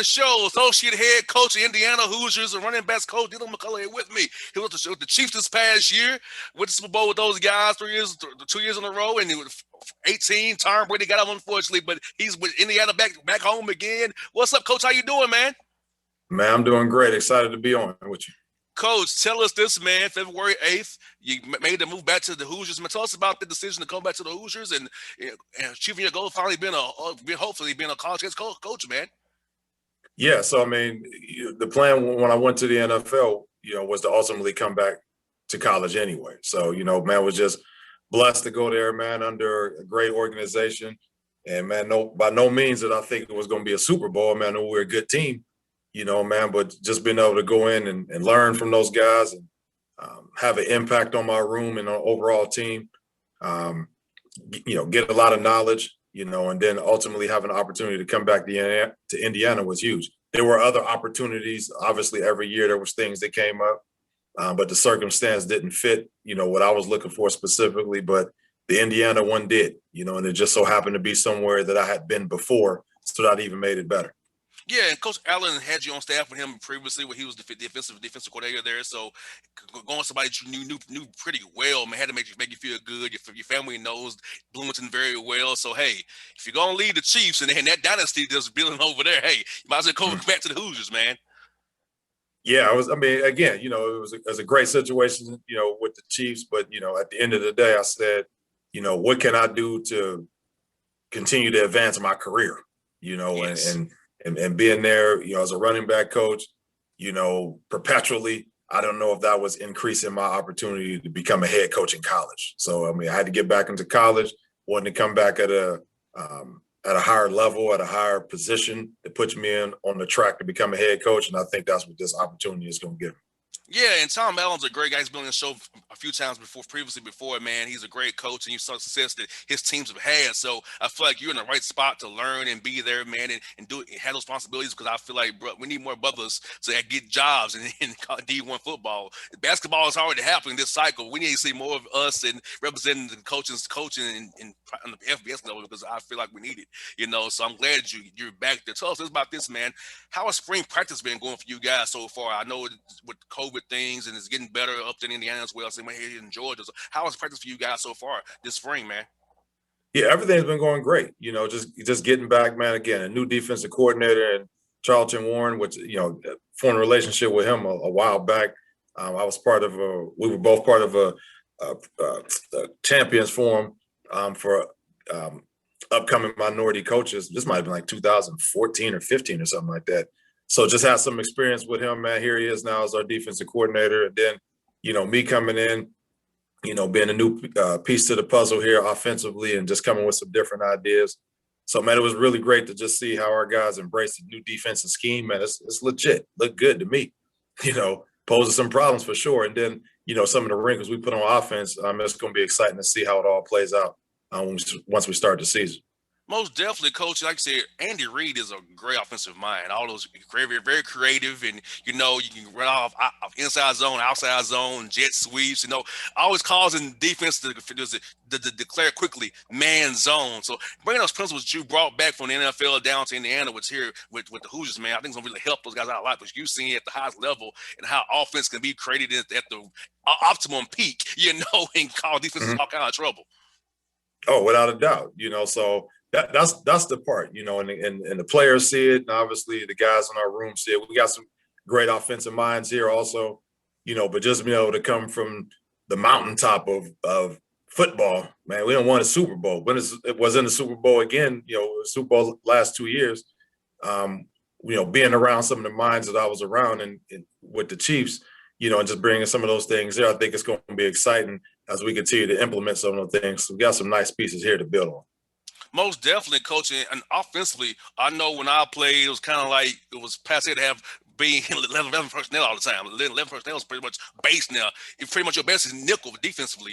the show, associate head coach of Indiana Hoosiers and running backs coach Deland McCullough here with me. He was with the Chiefs this past year, went to Super Bowl with those guys 2 years in a row, and he was 18. Tom Brady got him, unfortunately, but he's with Indiana back home again. What's up, Coach? How you doing, man? Man, I'm doing great. Excited to be on with you. Coach, tell us this, man. February 8th, you made the move back to the Hoosiers. Man, tell us about the decision to come back to the Hoosiers and achieving your goal, finally hopefully being a college head coach, man. Yeah, so I mean, the plan when I went to the NFL, was to ultimately come back to college anyway. So, man, was just blessed to go there, man, under a great organization. And man, by no means did I think it was going to be a Super Bowl, man. We were a good team, man, but just being able to go in and learn from those guys and have an impact on my room and our overall team, get a lot of knowledge, and then ultimately have an opportunity to come back to Indiana was huge. There were other opportunities. Obviously, every year there was things that came up, but the circumstance didn't fit, what I was looking for specifically. But the Indiana one did, and it just so happened to be somewhere that I had been before, so that even made it better. Yeah, and Coach Allen had you on staff with him previously when he was the defensive coordinator there. So going somebody that you knew pretty well, man, had to make you feel good. Your family knows Bloomington very well. So, hey, if you're going to lead the Chiefs and that dynasty just building over there, hey, you might as well go back to the Hoosiers, man. Yeah, it was a great situation, with the Chiefs. But, at the end of the day, I said, what can I do to continue to advance my career, Yes. and being there, as a running back coach, perpetually, I don't know if that was increasing my opportunity to become a head coach in college. So, I had to get back into college, wanted to come back at a higher level, at a higher position that puts me on the track to become a head coach. And I think that's what this opportunity is going to give me. Yeah, and Tom Allen's a great guy. He's been on the show a few times before, man. He's a great coach, and you saw the success that his teams have had. So I feel like you're in the right spot to learn and be there, man, and do it, have those responsibilities, because I feel like, bro, we need more brothers to get jobs in D1 football. Basketball is already happening this cycle. We need to see more of us and representing the coaching on the FBS level, because I feel like we need it, So I'm glad you're back there. Tell us about this, man. How has spring practice been going for you guys so far? I know with COVID things, and it's getting better up in Indiana as well. Same way here in Georgia. So how is practice for you guys so far this spring, man? Yeah, everything's been going great. Just getting back, man. Again, a new defensive coordinator and Charlton Warren, which formed a relationship with him a while back. We were both part of a champions forum for upcoming minority coaches. This might have been like 2014 or 15 or something like that. So just had some experience with him, man. Here he is now as our defensive coordinator. And then, me coming in, being a new piece to the puzzle here offensively and just coming with some different ideas. So, man, it was really great to just see how our guys embrace the new defensive scheme, man. It's legit. Look good to me, poses some problems for sure. And then, some of the wrinkles we put on offense, it's going to be exciting to see how it all plays out once we start the season. Most definitely, Coach. Like I said, Andy Reid is a great offensive mind. All those very, very creative, and you can run off inside zone, outside zone, jet sweeps. Always causing defense to declare quickly man zone. So bringing those principles that you brought back from the NFL down to Indiana, which here with the Hoosiers, man, I think it's gonna really help those guys out a lot, because you've seen it at the highest level and how offense can be created at the optimum peak, and cause defenses all kind of trouble. Oh, without a doubt. So. That's the part, and the players see it, and obviously the guys in our room see it. We got some great offensive minds here also, but just being able to come from the mountaintop of football, man, we don't want a Super Bowl. When it was in the Super Bowl again, Super Bowl last 2 years, being around some of the minds that I was around and with the Chiefs, and just bringing some of those things there, I think it's going to be exciting as we continue to implement some of the things. So we got some nice pieces here to build on. Most definitely, coaching, and offensively, I know when I played, it was kind of like it was passe to have being 11 personnel all the time. 11 personnel is pretty much base now. It's pretty much your best is nickel defensively,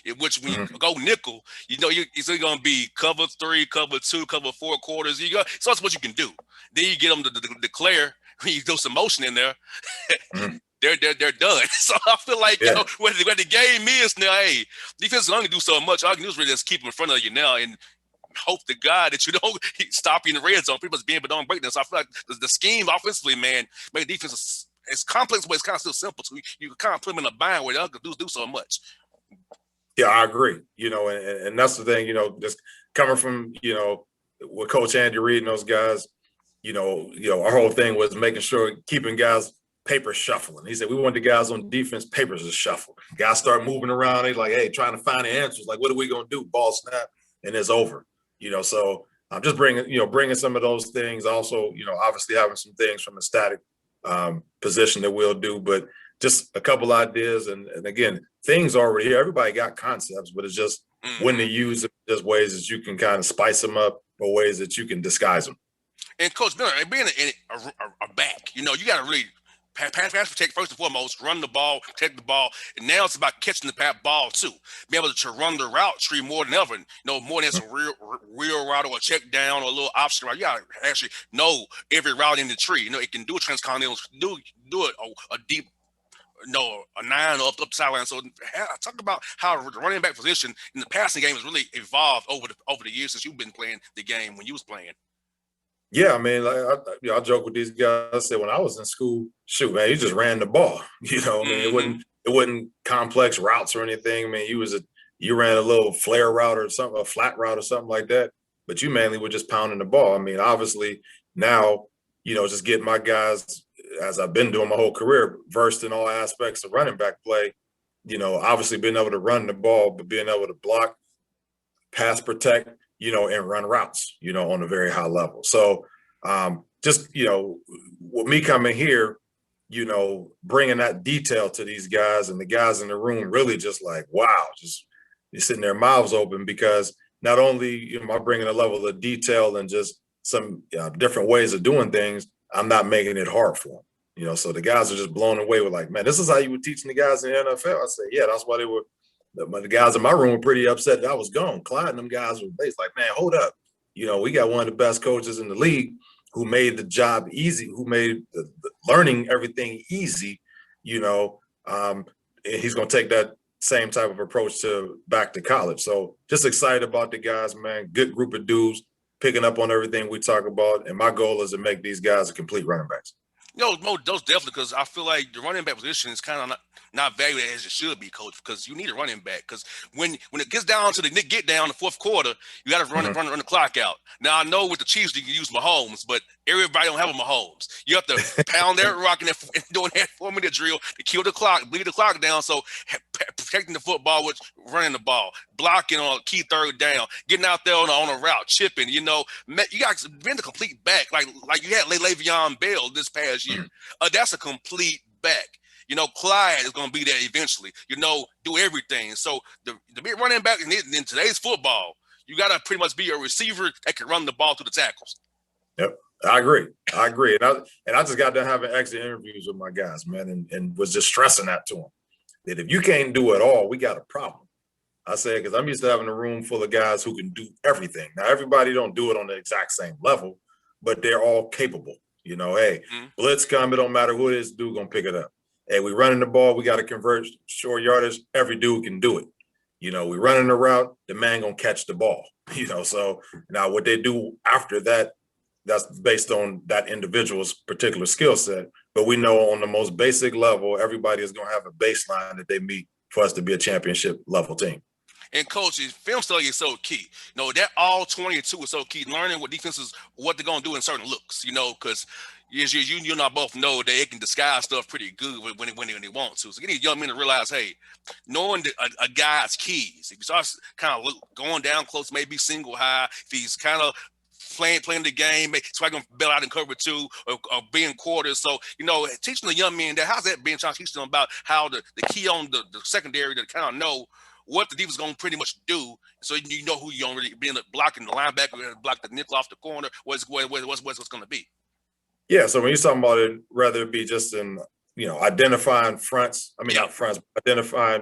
in which when you go nickel, it's going to be cover 3, cover 2, cover 4 quarters. So that's what you can do. Then you get them to declare, when you do some motion in there, they're done. So I feel like, where the game is now, hey, defense can only do so much. All I can do is really just keep them in front of you now. And hope to God that you don't stop you in the red zone. Pretty much being but don't break them. So I feel like the scheme offensively, man, make defense it's complex, but it's kind of still simple. So you can kind of put them in a bind where they can do so much. Yeah, I agree. And that's the thing. Just coming from with Coach Andy Reid and those guys. Our whole thing was making sure keeping guys paper shuffling. He said we want the guys on defense papers to shuffle. Guys start moving around. They like, hey, trying to find the answers. Like, what are we gonna do? Ball snap and it's over. So I'm just bringing some of those things. Also, obviously having some things from the static position that we'll do, but just a couple ideas. And again, things already here. Everybody got concepts, but it's just when to use them. There's ways that you can kind of spice them up or ways that you can disguise them. And Coach Miller, being a back, you got to really pass protect first and foremost, run the ball, protect the ball, and now it's about catching the ball too. Be able to run the route tree more than ever. More than some real route or a check down or a little option route. You got to actually know every route in the tree. It can do a transcontinental, do it a deep. A 9 up sideline. So talk about how the running back position in the passing game has really evolved over the years since you've been playing the game when you was playing. Yeah, I mean, I joke with these guys. I said when I was in school, shoot, man, you just ran the ball. I mean, it wasn't complex routes or anything. I mean, you ran a little flare route or something, a flat route or something like that. But you mainly were just pounding the ball. I mean, obviously now, just getting my guys, as I've been doing my whole career, versed in all aspects of running back play. Obviously being able to run the ball, but being able to block, pass protect, and run routes, on a very high level. So just, with me coming here, bringing that detail to these guys and the guys in the room really just like, wow, just sitting there mouths open because not only am I bringing a level of detail and just some different ways of doing things, I'm not making it hard for them. So the guys are just blown away with like, man, this is how you were teaching the guys in the NFL. I say, yeah, that's why they were. The guys in my room were pretty upset that I was gone. Clyde and them guys were based like, man, hold up. We got one of the best coaches in the league who made the job easy, who made the learning everything easy, and he's going to take that same type of approach back to college. So just excited about the guys, man. Good group of dudes picking up on everything we talk about. And my goal is to make these guys a complete running backs. Those definitely, because I feel like the running back position is kind of not valued as it should be, Coach, because you need a running back. Because when it gets down to the fourth quarter, you got to run the clock out. Now, I know with the Chiefs, you can use Mahomes, but everybody don't have a Mahomes. You have to pound that rock and doing that 4-minute drill to kill the clock, bleed the clock down. So protecting the football with running the ball, blocking on a key third down, getting out there on a route, chipping. You got to been the complete back, like you had Le'Veon Bell this past year. That's a complete back. Clyde is going to be there eventually. Do everything. So the big running back in today's football, you got to pretty much be a receiver that can run the ball through the tackles. Yep, I agree. And I just got done having exit interviews with my guys, man, and was just stressing that to them. That if you can't do it all, we got a problem. I say, because I'm used to having a room full of guys who can do everything. Now, everybody don't do it on the exact same level, but they're all capable. Hey, blitz come, it don't matter who it is, dude gonna pick it up. Hey, we running the ball, we got to convert short yardage. Every dude can do it. We running the route, the man gonna catch the ball. So now what they do after that, that's based on that individual's particular skill set. But we know on the most basic level, everybody is gonna have a baseline that they meet for us to be a championship level team. And coach, film study is so key. That all 22 is so key. Learning what defenses, what they're gonna do in certain looks. Because you and I both know they can disguise stuff pretty good when they want to. So you need young men to realize, hey, knowing a guy's keys. If he starts kind of going down close, maybe single high. If he's kind of playing the game, so I can bail out in cover 2 or being quarters. So, teaching the young men that, how's that being trying to teach them about how the key on the secondary to kind of know what the defense is going to pretty much do, so you know who you're going to be blocking the linebacker, block the nickel off the corner, what's going to be. Yeah, so when you're talking about it, rather it be just in, identifying fronts, not fronts, identifying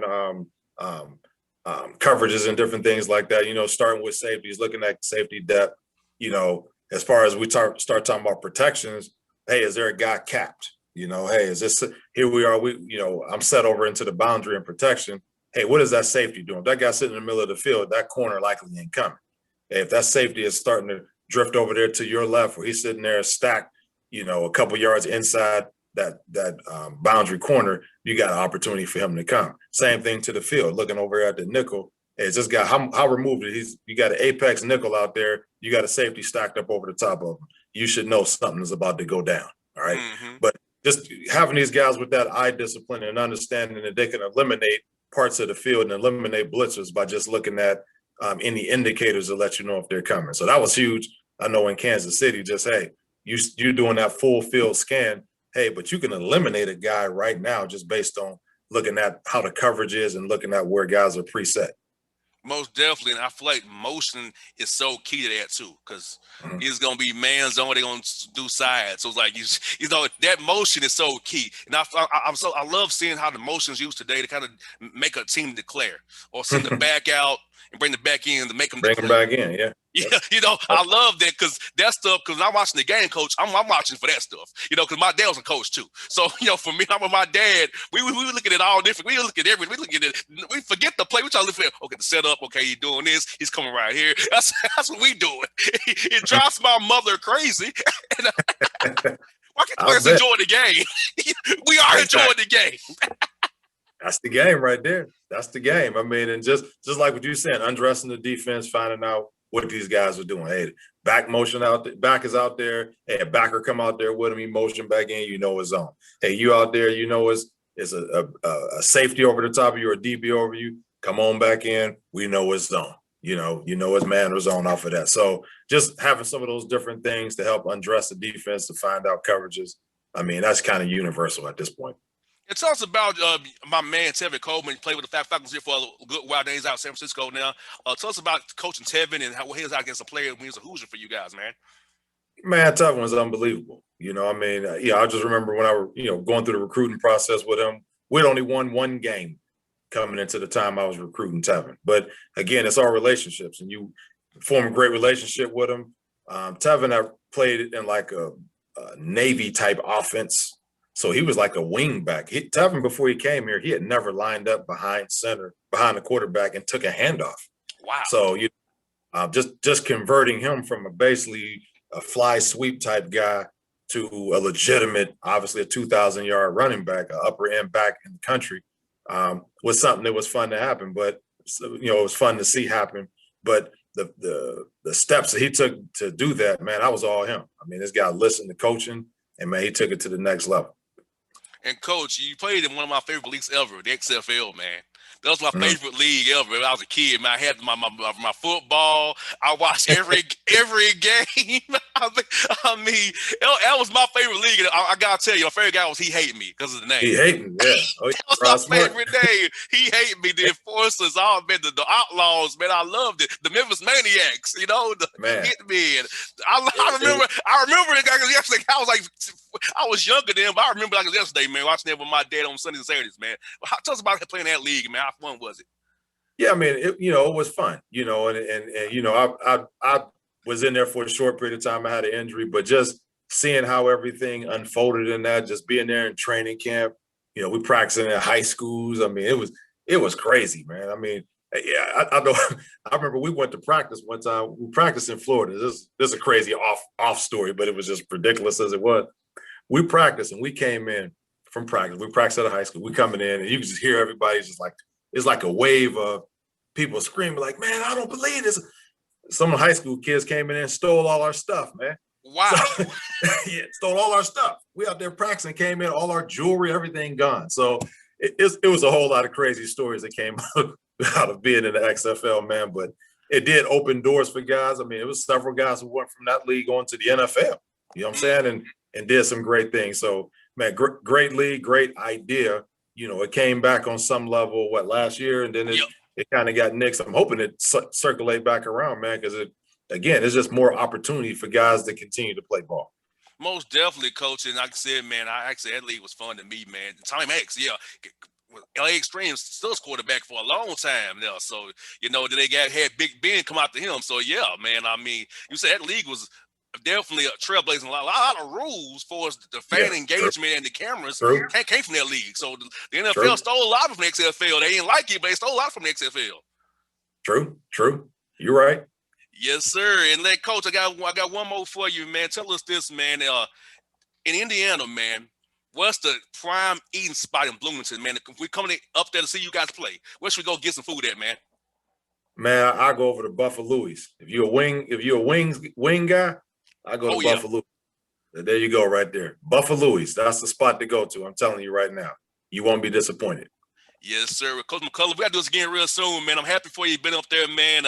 coverages and different things like that, starting with safeties, looking at safety depth, as far as we start talking about protections, hey, is there a guy capped? Hey, is this, here we are, I'm set over into the boundary and protection. Hey, what is that safety doing? That guy sitting in the middle of the field, that corner likely ain't coming. If that safety is starting to drift over there to your left, or he's sitting there stacked, a couple yards inside that boundary corner, you got an opportunity for him to come. Same thing to the field, looking over at the nickel. It's just got how removed it is. You got an apex nickel out there. You got a safety stacked up over the top of him. You should know something is about to go down. All right. Mm-hmm. But just having these guys with that eye discipline and understanding that they can eliminate parts of the field and eliminate blitzers by just looking at any indicators to let you know if they're coming. So that was huge. I know in Kansas City, just, hey, you're doing that full field scan. Hey, but you can eliminate a guy right now just based on looking at how the coverage is and looking at where guys are preset. Most definitely, and I feel like motion is so key to that too, because it's gonna be man zone. They're gonna do sides, so it's like that motion is so key. And I love seeing how the motion is used today to kind of make a team declare or send the back out and bring the back in to make them bring declare. them back in. Yeah. Yeah, I love that because that stuff. Because I'm watching the game, coach. I'm watching for that stuff. Because my dad was a coach too. So for me, I'm with my dad. We looking at all different. We look at everything. We look at it. We forget the play. We try to look at okay, the setup. Okay, he's doing this. He's coming right here. That's what we doing. It drives my mother crazy. Why can't the players enjoy the game? We are enjoying the game. That's the game right there. That's the game. I mean, and just like what you're saying, undressing the defense, finding out what these guys are doing. Hey, back motion out there, back is out there. Hey, a backer come out there with him, he motion back in, it's on. Hey, you out there, it's a safety over the top of you or a DB over you. Come on back in. We know it's zone. It's man or zone off of that. So just having some of those different things to help undress the defense to find out coverages. I mean, that's kind of universal at this point. And tell us about my man Tevin Coleman. He played with the Falcons here for a good while. Now he's out in San Francisco now. Tell us about coaching Tevin and how he was out against a player when he was a Hoosier for you guys, man. Man, Tevin was unbelievable. I just remember when I were, going through the recruiting process with him. We'd only won one game coming into the time I was recruiting Tevin. But again, it's our relationships, and you form a great relationship with him. Tevin, I played in like a Navy type offense. So he was like a wing back. Tevin, before he came here, he had never lined up behind the quarterback and took a handoff. Wow. So just converting him from basically a fly sweep type guy to a legitimate, obviously a 2,000-yard running back, an upper end back in the country, was something that was fun to happen. But it was fun to see happen. But the steps that he took to do that, man, I was all him. I mean, this guy listened to coaching, and man, he took it to the next level. And coach, you played in one of my favorite leagues ever, the XFL, man. That was my favorite league ever. When I was a kid, man, I had my football. I watched every game. I mean, that was my favorite league. And I gotta tell you, my favorite guy was He Hate Me because of the name. He Hate Me, yeah. Oh, that was my favorite name. He Hate Me. The Enforcers, man, the Outlaws, man. I loved it. The Memphis Maniacs, Hit Me. And I remember it like yesterday. I was younger then, but I remember like yesterday, man, watching it with my dad on Sundays and Saturdays, man. Tell us about playing that league, man. How fun was it? Yeah, I mean, it was fun, I was in there for a short period of time. I had an injury, but just seeing how everything unfolded in that, just being there in training camp, we practicing in high schools. I mean, it was crazy, man. I mean, yeah, I know. I remember we went to practice one time. We practiced in Florida. This is a crazy off story, but it was just ridiculous as it was. We practiced and we came in from practice. We practiced at a high school. We coming in and you can just hear everybody just like, it's like a wave of people screaming like, man, I don't believe this. Some of the high school kids came in and stole all our stuff, man. Wow. So, yeah, stole all our stuff. We out there practicing, came in, all our jewelry, everything gone. So it was a whole lot of crazy stories that came out of being in the XFL, man. But it did open doors for guys. I mean, it was several guys who went from that league on to the NFL. You know what I'm saying? And did some great things. So, man, great league, great idea. It came back on some level, last year, and then it kind of got nixed. I'm hoping it circulate back around, man, because it's just more opportunity for guys to continue to play ball. Most definitely, coach. And like I said, man, that league was fun to me, man. Time X, yeah. LA Extremes still quarterback for a long time now. So, they had Big Ben come out to him. So, yeah, man, I mean, you said that league was definitely a trailblazing. A lot of rules for the fan engagement and the cameras came from that league. So the NFL stole a lot from the XFL. They didn't like it, but they stole a lot from the XFL. True. You're right. Yes, sir. And let Coach, I got one more for you, man. Tell us this, man. In Indiana, man, what's the prime eating spot in Bloomington, man? If we're coming up there to see you guys play, where should we go get some food at, man? Man, I go over to Buffalo's. If you're a wing guy, I go to Oh yeah. Buffalo. There you go, right there. Buffalo's. That's the spot to go to. I'm telling you right now. You won't be disappointed. Yes, sir. Coach McCullough, we got to do this again real soon, man. I'm happy for you. Been up there, man.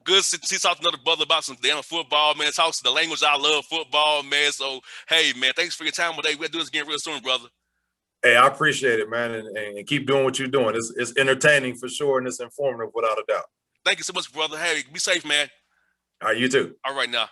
Good to see talk to another brother about some damn football, man. Talks the language I love, football, man. So, hey, man, thanks for your time today. We got to do this again real soon, brother. Hey, I appreciate it, man, and keep doing what you're doing. It's entertaining for sure, and it's informative without a doubt. Thank you so much, brother. Hey, be safe, man. All right, you too. All right, now.